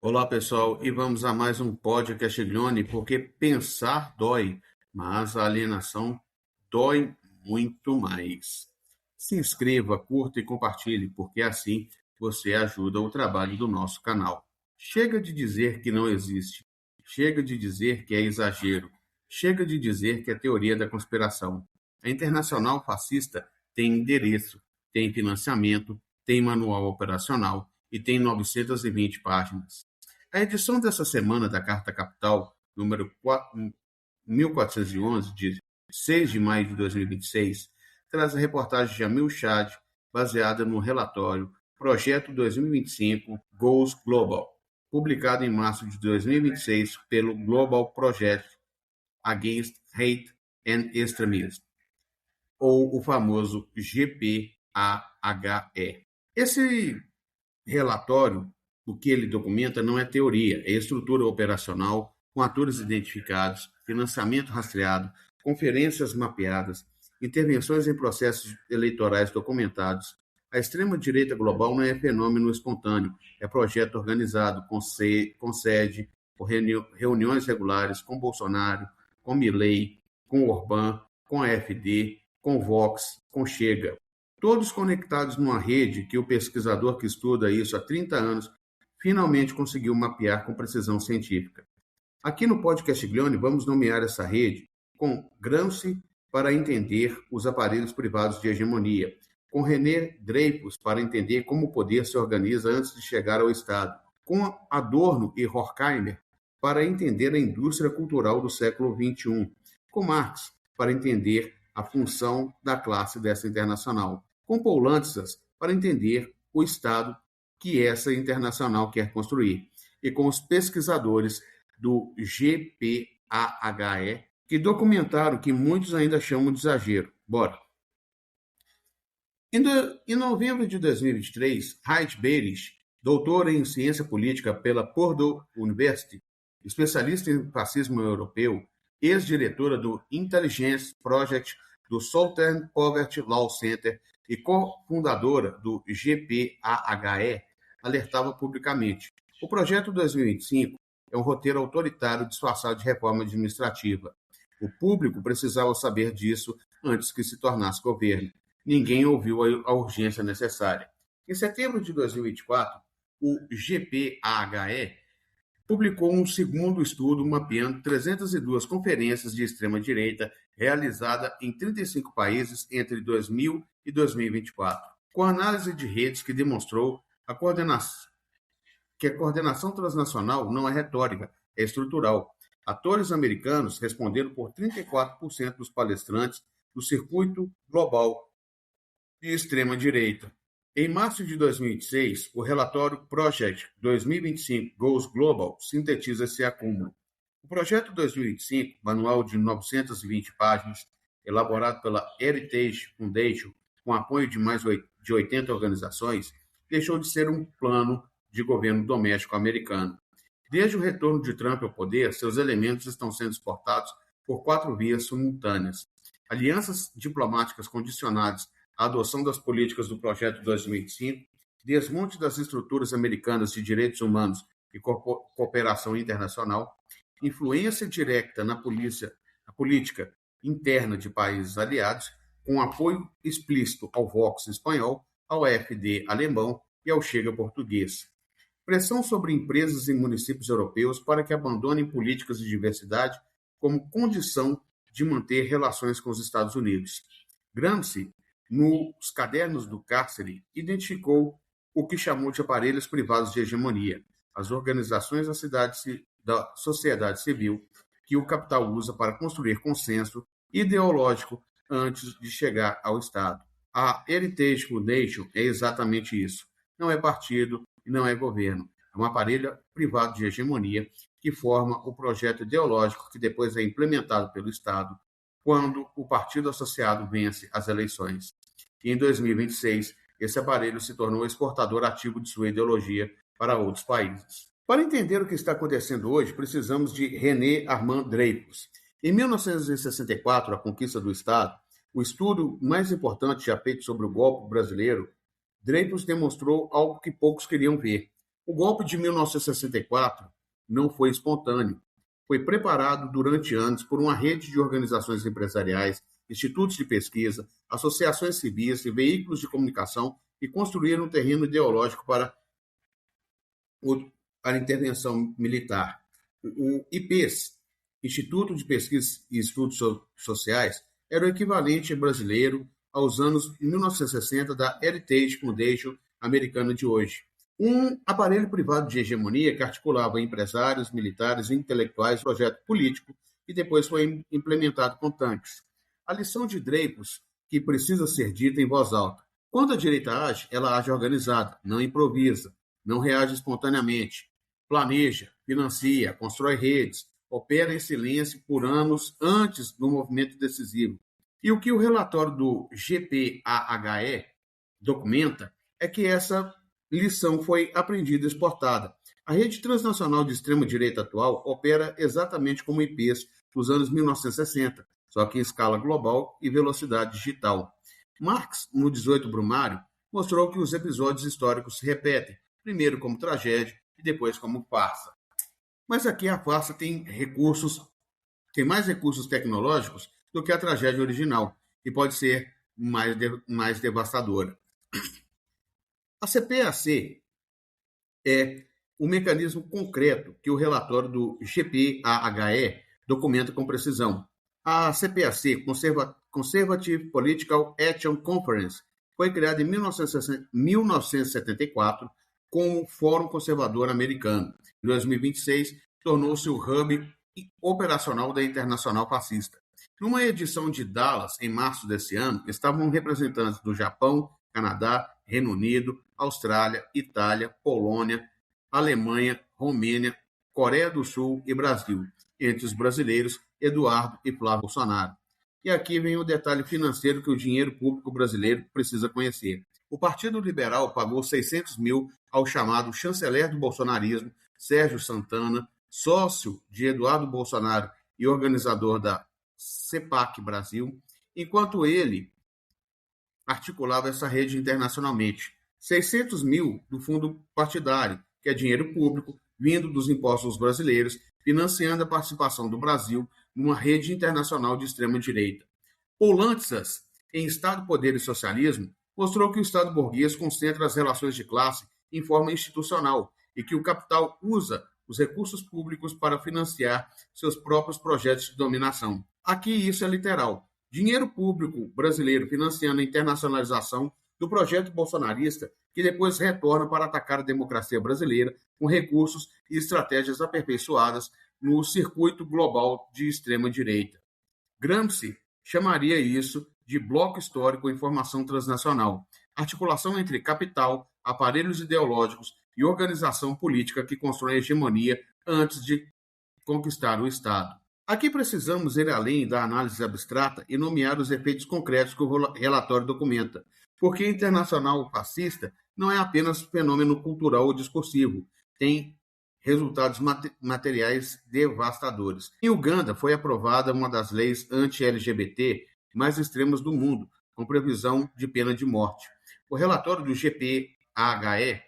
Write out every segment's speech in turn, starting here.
Olá, pessoal, e vamos a mais um podcast Castiglione, porque pensar dói, mas a alienação dói muito mais. Se inscreva, curta e compartilhe, porque assim você ajuda o trabalho do nosso canal. Chega de dizer que não existe, chega de dizer que é exagero, chega de dizer que é teoria da conspiração. A Internacional Fascista tem endereço, tem financiamento, tem manual operacional e tem 920 páginas. A edição dessa semana da Carta Capital, número 1411, de 6 de maio de 2026, traz a reportagem de Jamil Chad, baseada no relatório Projeto 2025 Goals Global, publicado em março de 2026 pelo Global Project Against Hate and Extremism, ou o famoso GPAHE. Esse relatório, o que ele documenta não é teoria, é estrutura operacional, com atores identificados, financiamento rastreado, conferências mapeadas, intervenções em processos eleitorais documentados. A extrema-direita global não é fenômeno espontâneo, é projeto organizado, com sede, por reuniões regulares com Bolsonaro, com Milei, com Orbán, com AfD, com Vox, com Chega. Todos conectados numa rede que o pesquisador que estuda isso há 30 anos finalmente conseguiu mapear com precisão científica. Aqui no podcast Glione vamos nomear essa rede com Gramsci para entender os aparelhos privados de hegemonia, com René Dreyfus para entender como o poder se organiza antes de chegar ao Estado, com Adorno e Horkheimer para entender a indústria cultural do século XXI, com Marx para entender a função da classe dessa internacional, com Paul Lantzas para entender o Estado que essa internacional quer construir, e com os pesquisadores do GPAHE, que documentaram que muitos ainda chamam de exagero. Bora! Em novembro de 2023, Heidi Beirich, doutora em ciência política pela Purdue University, especialista em fascismo europeu, ex-diretora do Intelligence Project do Southern Poverty Law Center e cofundadora do GPAHE, alertava publicamente: o projeto 2025 é um roteiro autoritário disfarçado de reforma administrativa. O público precisava saber disso antes que se tornasse governo. Ninguém ouviu a urgência necessária. Em setembro de 2024, o GPAHE publicou um segundo estudo mapeando 302 conferências de extrema-direita realizadas em 35 países entre 2000 e 2024, com análise de redes que demonstrou que a coordenação transnacional não é retórica, é estrutural. Atores americanos responderam por 34% dos palestrantes do circuito global de extrema-direita. Em março de 2026, o relatório Project 2025 Goals Global sintetiza esse acúmulo. O projeto 2025, manual de 920 páginas, elaborado pela Heritage Foundation, com apoio de mais de 80 organizações, deixou de ser um plano de governo doméstico americano. Desde o retorno de Trump ao poder, seus elementos estão sendo exportados por 4 vias simultâneas: alianças diplomáticas condicionadas à adoção das políticas do Projeto 2005, desmonte das estruturas americanas de direitos humanos e cooperação internacional, influência direta na política interna de países aliados, com apoio explícito ao Vox espanhol, ao AfD alemão e ao Chega português. Pressão sobre empresas e municípios europeus para que abandonem políticas de diversidade como condição de manter relações com os Estados Unidos. Gramsci, nos cadernos do cárcere, identificou o que chamou de aparelhos privados de hegemonia, as organizações da sociedade civil que o capital usa para construir consenso ideológico antes de chegar ao Estado. A Heritage Foundation é exatamente isso. Não é partido e não é governo. É um aparelho privado de hegemonia que forma o projeto ideológico que depois é implementado pelo Estado quando o partido associado vence as eleições. E em 2026, esse aparelho se tornou exportador ativo de sua ideologia para outros países. Para entender o que está acontecendo hoje, precisamos de René Armand Dreyfus. Em 1964, a conquista do Estado, o estudo mais importante já feito sobre o golpe brasileiro, Dreyfus demonstrou algo que poucos queriam ver: O golpe de 1964 não foi espontâneo. Foi preparado durante anos por uma rede de organizações empresariais, institutos de pesquisa, associações civis e veículos de comunicação que construíram um terreno ideológico para a intervenção militar. O IPES, Instituto de Pesquisa e Estudos Sociais, era o equivalente brasileiro aos anos 1960 da Heritage Foundation americana de hoje. Um aparelho privado de hegemonia que articulava empresários, militares e intelectuais no projeto político e depois foi implementado com tanques. A lição de Dreyfus, que precisa ser dita em voz alta. Quando a direita age, ela age organizada, não improvisa, não reage espontaneamente, planeja, financia, constrói redes, opera em silêncio por anos antes do movimento decisivo. E o que o relatório do GPAHE documenta é que essa lição foi aprendida e exportada. A rede transnacional de extrema-direita atual opera exatamente como IPs dos anos 1960, só que em escala global e velocidade digital. Marx, no 18 Brumário, mostrou que os episódios históricos se repetem, primeiro como tragédia e depois como farsa. Mas aqui a farsa tem mais recursos tecnológicos do que a tragédia original e pode ser mais devastadora. A CPAC é o mecanismo concreto que o relatório do GPAHE documenta com precisão. A CPAC, Conservative Political Action Conference, foi criada em 1974 com o Fórum Conservador Americano. Em 2026, tornou-se o hub operacional da Internacional Fascista. Numa edição de Dallas, em março desse ano, estavam representantes do Japão, Canadá, Reino Unido, Austrália, Itália, Polônia, Alemanha, Romênia, Coreia do Sul e Brasil. Entre os brasileiros, Eduardo e Flávio Bolsonaro. E aqui vem o detalhe financeiro que o dinheiro público brasileiro precisa conhecer. O Partido Liberal pagou 600 mil ao chamado chanceler do bolsonarismo, Sérgio Santana, sócio de Eduardo Bolsonaro e organizador da CEPAC Brasil, enquanto ele articulava essa rede internacionalmente. 600 mil do fundo partidário, que é dinheiro público, vindo dos impostos brasileiros, financiando a participação do Brasil numa rede internacional de extrema-direita. Poulantzas, em Estado, Poder e Socialismo, mostrou que o Estado burguês concentra as relações de classe em forma institucional e que o capital usa os recursos públicos para financiar seus próprios projetos de dominação. Aqui isso é literal. Dinheiro público brasileiro financiando a internacionalização do projeto bolsonarista, que depois retorna para atacar a democracia brasileira com recursos e estratégias aperfeiçoadas no circuito global de extrema-direita. Gramsci chamaria isso de bloco histórico em formação transnacional, articulação entre capital, aparelhos ideológicos e organização política que constrói a hegemonia antes de conquistar o Estado. Aqui precisamos ir além da análise abstrata e nomear os efeitos concretos que o relatório documenta, porque a internacional fascista não é apenas fenômeno cultural ou discursivo, tem resultados materiais devastadores. Em Uganda foi aprovada uma das leis anti-LGBT mais extremas do mundo, com previsão de pena de morte. O relatório do GPAHE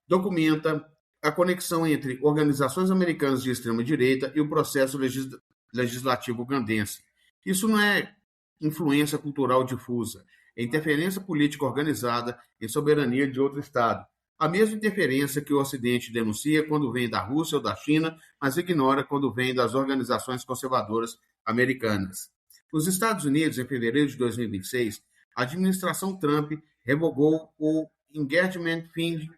documenta a conexão entre organizações americanas de extrema-direita e o processo legislativo ugandense. Isso não é influência cultural difusa, é interferência política organizada em soberania de outro Estado. A mesma interferência que o Ocidente denuncia quando vem da Rússia ou da China, mas ignora quando vem das organizações conservadoras americanas. Nos Estados Unidos, em fevereiro de 2026, a administração Trump revogou o Engagement Fund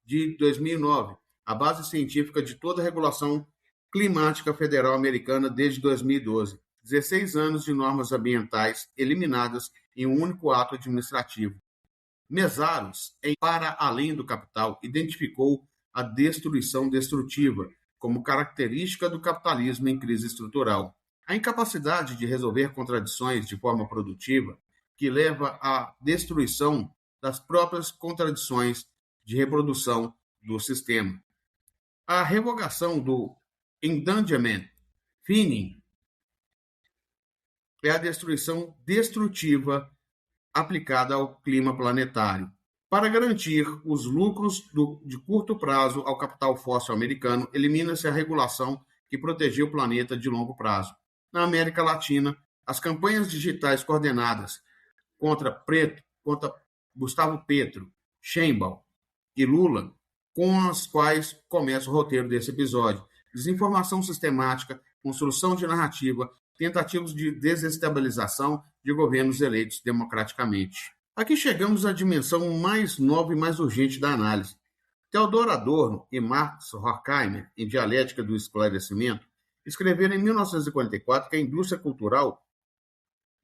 de 2009, a base científica de toda a regulação climática federal americana desde 2012. 16 anos de normas ambientais eliminadas em um único ato administrativo. Mesaros, em Para Além do Capital, identificou a destruição destrutiva como característica do capitalismo em crise estrutural. A incapacidade de resolver contradições de forma produtiva, que leva à destruição das próprias contradições de reprodução do sistema. A revogação do Engagement Fund é a destruição destrutiva aplicada ao clima planetário. Para garantir os lucros de curto prazo ao capital fóssil americano, elimina-se a regulação que protegia o planeta de longo prazo. Na América Latina, as campanhas digitais coordenadas contra Gustavo Petro, Sheinbaum e Lula, com as quais começa o roteiro desse episódio. Desinformação sistemática, construção de narrativa, tentativas de desestabilização de governos eleitos democraticamente. Aqui chegamos à dimensão mais nova e mais urgente da análise. Theodor Adorno e Max Horkheimer, em Dialética do Esclarecimento, escreveram em 1944 que a indústria cultural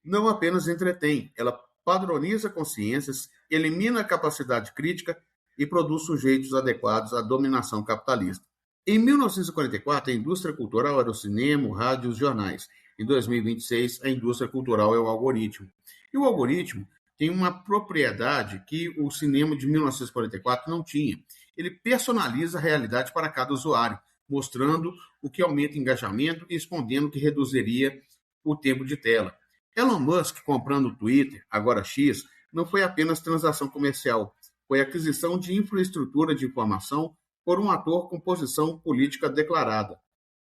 não apenas entretém, ela padroniza consciências, elimina a capacidade crítica e produz sujeitos adequados à dominação capitalista. Em 1944, a indústria cultural era o cinema, o rádio e os jornais. Em 2026, a indústria cultural é o algoritmo. E o algoritmo tem uma propriedade que o cinema de 1944 não tinha. Ele personaliza a realidade para cada usuário, mostrando o que aumenta o engajamento e escondendo o que reduziria o tempo de tela. Elon Musk comprando o Twitter, agora X, não foi apenas transação comercial, foi aquisição de infraestrutura de informação por um ator com posição política declarada.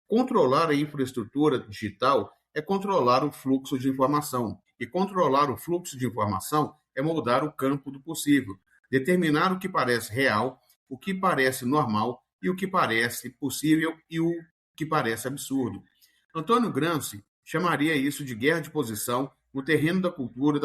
Controlar a infraestrutura digital é controlar o fluxo de informação, e controlar o fluxo de informação é moldar o campo do possível, determinar o que parece real, o que parece normal e o que parece possível e o que parece absurdo. Antônio Gramsci chamaria isso de guerra de posição no terreno da cultura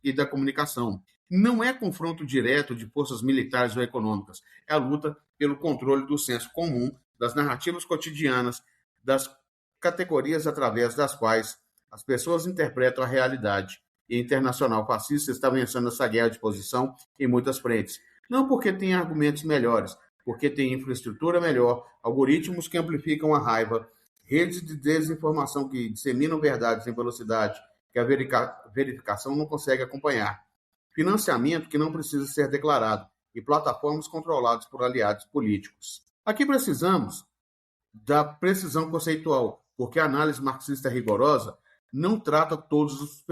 e da comunicação. Não é confronto direto de forças militares ou econômicas, é a luta pelo controle do senso comum, das narrativas cotidianas, das categorias através das quais as pessoas interpretam a realidade. E a Internacional Fascista está vencendo essa guerra de posição em muitas frentes. Não porque tem argumentos melhores, porque tem infraestrutura melhor, algoritmos que amplificam a raiva, redes de desinformação que disseminam verdades em velocidade que a verificação não consegue acompanhar, financiamento que não precisa ser declarado e plataformas controladas por aliados políticos. Aqui precisamos da precisão conceitual, porque a análise marxista rigorosa não trata todos os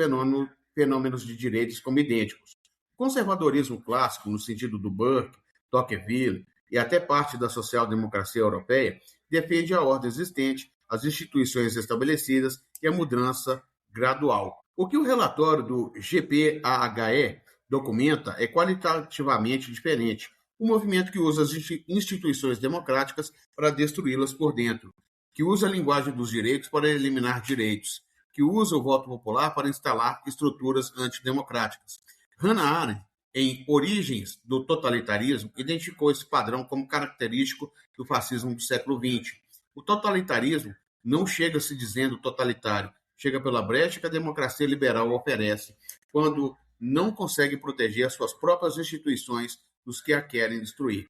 fenômenos de direitos como idênticos. O conservadorismo clássico, no sentido do Burke, Tocqueville e até parte da social-democracia europeia, defende a ordem existente, as instituições estabelecidas e a mudança gradual. O que o relatório do GPAHE documenta é qualitativamente diferente. Um movimento que usa as instituições democráticas para destruí-las por dentro, que usa a linguagem dos direitos para eliminar direitos, que usa o voto popular para instalar estruturas antidemocráticas. Hannah Arendt, em Origens do Totalitarismo, identificou esse padrão como característico do fascismo do século XX. O totalitarismo não chega se dizendo totalitário, chega pela brecha que a democracia liberal oferece, quando não consegue proteger as suas próprias instituições dos que a querem destruir.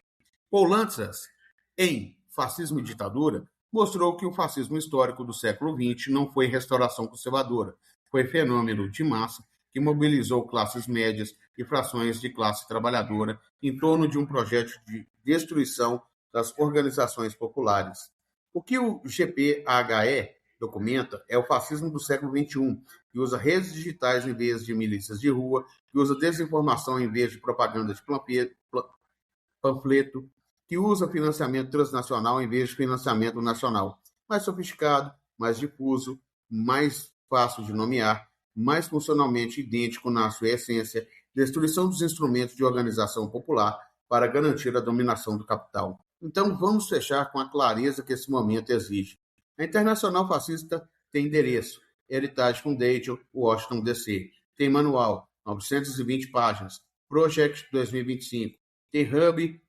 Paul Lanzas, em Fascismo e Ditadura, mostrou que o fascismo histórico do século XX não foi restauração conservadora, foi fenômeno de massa que mobilizou classes médias e frações de classe trabalhadora em torno de um projeto de destruição das organizações populares. O que o GPAHE documenta é o fascismo do século XXI, que usa redes digitais em vez de milícias de rua, que usa desinformação em vez de propaganda de panfleto, que usa financiamento transnacional em vez de financiamento nacional. Mais sofisticado, mais difuso, mais fácil de nomear, mais funcionalmente idêntico na sua essência, destruição dos instrumentos de organização popular para garantir a dominação do capital. Então vamos fechar com a clareza que esse momento exige. A Internacional Fascista tem endereço, Heritage Foundation, Washington, D.C. Tem manual, 920 páginas, Project 2025. Tem hub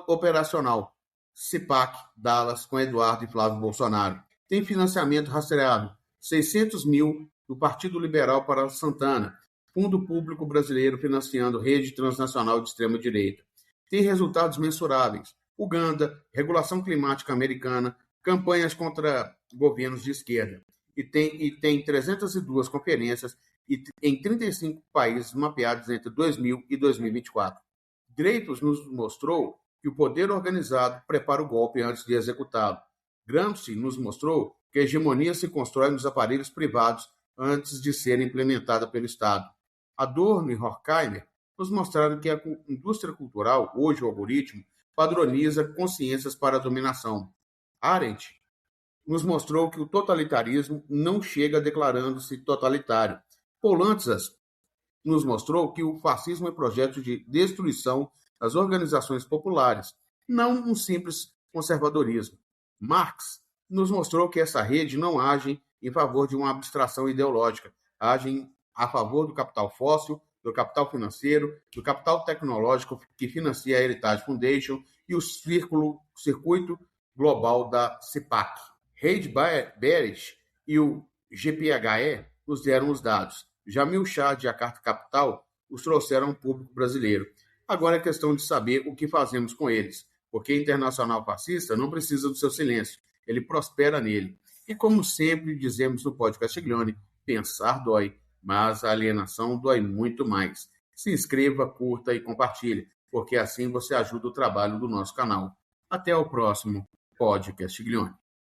operacional, CIPAC, Dallas, com Eduardo e Flávio Bolsonaro. Tem financiamento rastreável, 600 mil do Partido Liberal para Santana, Fundo Público Brasileiro financiando rede transnacional de extrema-direita. Tem resultados mensuráveis, Uganda, regulação climática americana, campanhas contra governos de esquerda. E tem 302 conferências em 35 países mapeados entre 2000 e 2024. Dreyfus nos mostrou que o poder organizado prepara o golpe antes de executá-lo. Gramsci nos mostrou que a hegemonia se constrói nos aparelhos privados antes de ser implementada pelo Estado. Adorno e Horkheimer nos mostraram que a indústria cultural, hoje o algoritmo, padroniza consciências para a dominação. Arendt nos mostrou que o totalitarismo não chega declarando-se totalitário. Poulantzas nos mostrou que o fascismo é projeto de destruição das organizações populares, não um simples conservadorismo. Marx nos mostrou que essa rede não age em favor de uma abstração ideológica, age a favor do capital fóssil, do capital financeiro, do capital tecnológico que financia a Heritage Foundation e o circuito global da CIPAC. Reid Beres e o GPHE nos deram os dados. Jamil Shah de Jakarta Capital os trouxeram ao público brasileiro. Agora é questão de saber o que fazemos com eles, porque internacional fascista não precisa do seu silêncio, ele prospera nele. E como sempre dizemos no podcast Castiglione, pensar dói, mas a alienação dói muito mais. Se inscreva, curta e compartilhe, porque assim você ajuda o trabalho do nosso canal. Até o próximo podcast Castiglione.